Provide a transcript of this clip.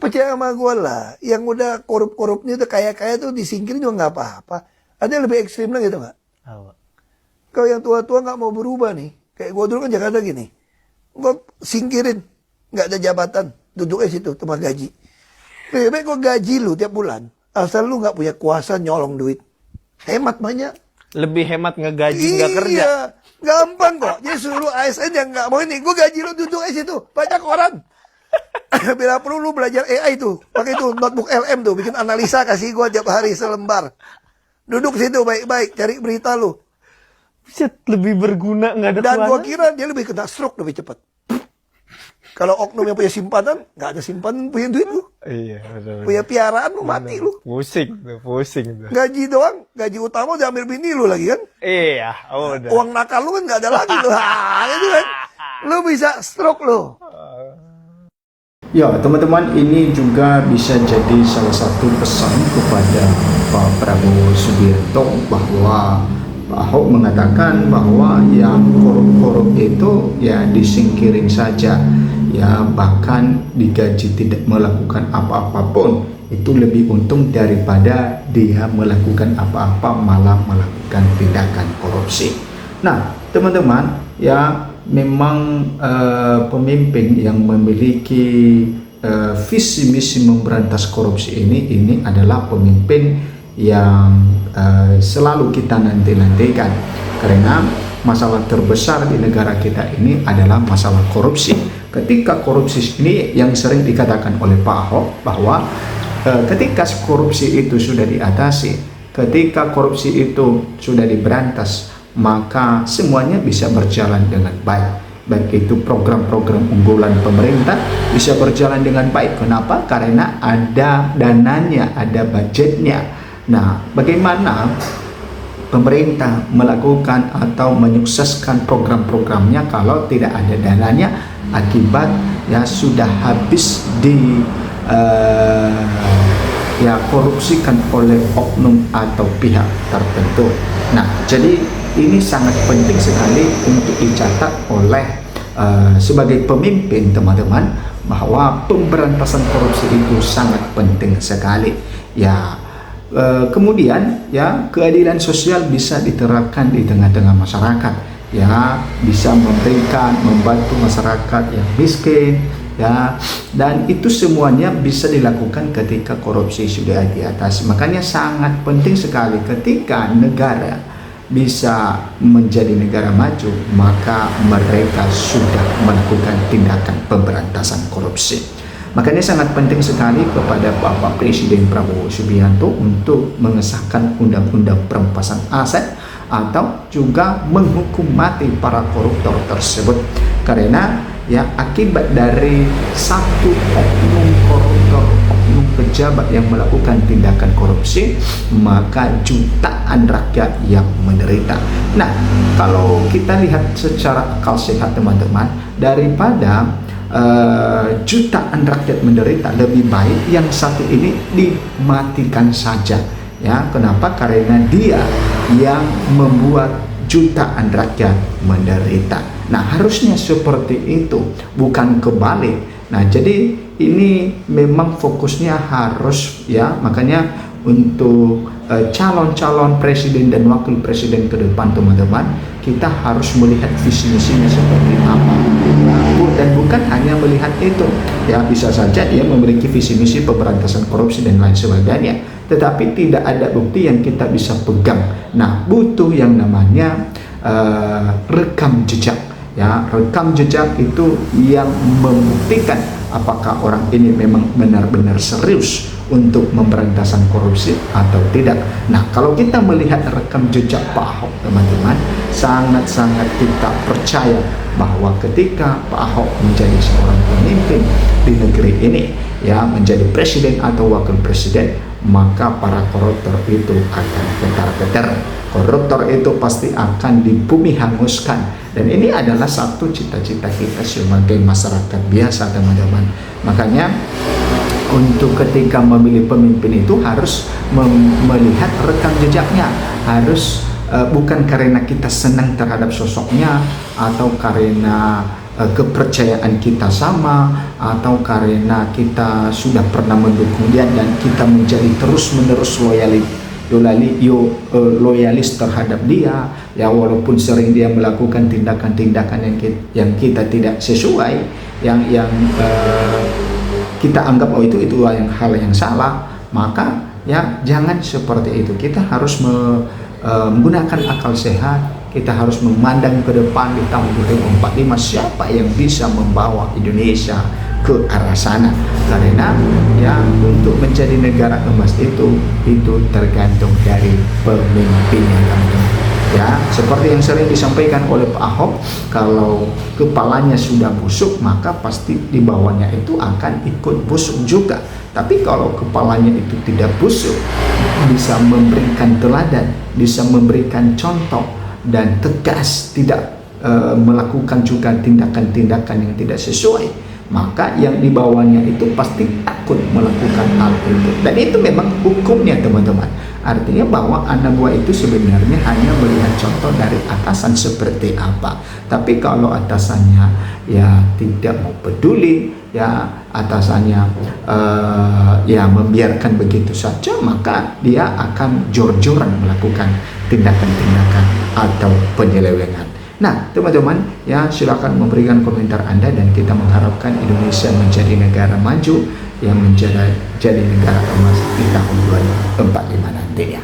percaya sama gue lah. Yang udah korup-korupnya udah kaya-kaya tuh disingkirin juga nggak apa-apa. Ada yang lebih ekstrim lagi gitu nggak? Kalau yang tua-tua nggak mau berubah nih, kayak gue dulu kan Jakarta gini, gue singkirin, nggak ada jabatan, duduknya situ, tempat gaji. Lebih baik gue gaji lu tiap bulan, asal lu nggak punya kuasa nyolong duit, hemat banyak. Lebih hemat ngegaji nggak kerja. Iya, gampang kok. Jadi suruh ASN yang nggak mau ini, gue gaji lu duduk di situ, baca koran. Bila perlu lu belajar AI tuh, pakai itu notebook LM tuh, bikin analisa kasih gue tiap hari selembar. Duduk situ baik-baik, cari berita lu. Buset, lebih berguna, nggak ada Dan kuasa. gue kira dia lebih kena stroke lebih cepat. Kalau oknum yang punya simpanan, nggak ada simpanan punya duit lu. Iya, betul. Punya piaraan lu mati lu. Pusing tuh. Gaji doang, gaji utama diambil bini lu lagi kan. Iya, udah. Uang nakal lu kan nggak ada lagi lu. Itu kan. Lu bisa stroke lu. Ya, teman-teman, ini juga bisa jadi salah satu pesan kepada Pak Prabowo Subianto bahwa Pak Ahok mengatakan bahwa yang korup-korup itu ya disingkirin saja, ya bahkan digaji tidak melakukan apa-apa pun itu lebih untung daripada dia melakukan apa-apa malah melakukan tindakan korupsi. Nah, teman-teman, ya memang pemimpin yang memiliki visi misi memberantas korupsi ini adalah pemimpin yang selalu kita nanti-nantikan, karena masalah terbesar di negara kita ini adalah masalah korupsi. Ketika korupsi ini yang sering dikatakan oleh Pak Ahok bahwa ketika korupsi itu sudah diatasi, ketika korupsi itu sudah diberantas, maka semuanya bisa berjalan dengan baik. Baik itu program-program unggulan pemerintah bisa berjalan dengan baik. Kenapa? Karena ada dananya, ada budgetnya. Nah, bagaimana pemerintah melakukan atau menyukseskan program-programnya kalau tidak ada dananya, akibat ya sudah habis di ya korupsikan oleh oknum atau pihak tertentu. Nah, jadi ini sangat penting sekali untuk dicatat oleh sebagai pemimpin, teman-teman, bahwa pemberantasan korupsi itu sangat penting sekali. Ya, kemudian ya keadilan sosial bisa diterapkan di tengah-tengah masyarakat. Ya, bisa membantu masyarakat yang miskin. Ya, dan itu semuanya bisa dilakukan ketika korupsi sudah diatasi. Makanya sangat penting sekali ketika negara bisa menjadi negara maju, maka mereka sudah melakukan tindakan pemberantasan korupsi. Makanya sangat penting sekali kepada Bapak Presiden Prabowo Subianto untuk mengesahkan undang-undang perampasan aset atau juga menghukum mati para koruptor tersebut, karena ya akibat dari satu oknum koruptor, oknum pejabat yang melakukan tindakan korupsi, maka jutaan rakyat yang menderita. Nah, kalau kita lihat secara akal sehat, teman-teman, daripada jutaan rakyat menderita, lebih baik yang satu ini dimatikan saja. Ya, kenapa? Karena dia yang membuat jutaan rakyat menderita. Nah, harusnya seperti itu, bukan kebalik. Nah, jadi ini memang fokusnya harus ya, makanya untuk calon-calon presiden dan wakil presiden ke depan, teman-teman, kita harus melihat visi misinya seperti apa. Dan bukan hanya melihat itu, ya bisa saja dia memiliki visi misi pemberantasan korupsi dan lain sebagainya, tetapi tidak ada bukti yang kita bisa pegang. Nah, butuh yang namanya rekam jejak. Ya, rekam jejak itu yang membuktikan apakah orang ini memang benar-benar serius untuk memberantasan korupsi atau tidak. Nah, kalau kita melihat rekam jejak Pak Ahok, teman-teman, sangat-sangat kita percaya bahwa ketika Pak Ahok menjadi seorang pemimpin di negeri ini, ya menjadi presiden atau wakil presiden, maka para koruptor itu akan ketar-ketar. Koruptor itu pasti akan dibumi hanguskan. Dan ini adalah satu cita-cita kita sebagai masyarakat biasa, teman-teman. Makanya untuk ketika memilih pemimpin itu harus melihat rekam jejaknya, harus bukan karena kita senang terhadap sosoknya atau karena kepercayaan kita sama, atau karena kita sudah pernah mendukung dia dan kita menjadi terus-menerus loyalis terhadap dia, ya walaupun sering dia melakukan tindakan-tindakan yang kita tidak sesuai, yang kita anggap itu hal yang salah, maka ya jangan seperti itu. Kita harus menggunakan akal sehat. Kita harus memandang ke depan di tahun 2045, siapa yang bisa membawa Indonesia ke arah sana. Karena ya untuk menjadi negara emas itu tergantung dari pemimpinnya, teman-teman. Ya, seperti yang sering disampaikan oleh Pak Ahok, kalau kepalanya sudah busuk, maka pasti di bawahnya itu akan ikut busuk juga. Tapi kalau kepalanya itu tidak busuk, bisa memberikan teladan, bisa memberikan contoh, dan tegas, tidak melakukan juga tindakan-tindakan yang tidak sesuai, maka yang di bawahnya itu pasti takut melakukan hal itu. Dan itu memang hukumnya, teman-teman. Artinya bahwa anak buah itu sebenarnya hanya melihat contoh dari atasan seperti apa. Tapi kalau atasannya ya tidak mau peduli, ya atasannya ya membiarkan begitu saja, maka dia akan jor-joran melakukan tindakan-tindakan atau penyelewengan. Nah, teman-teman, ya silakan memberikan komentar Anda, dan kita mengharapkan Indonesia menjadi negara maju yang menjadi negara emas di tahun 2045 nantinya.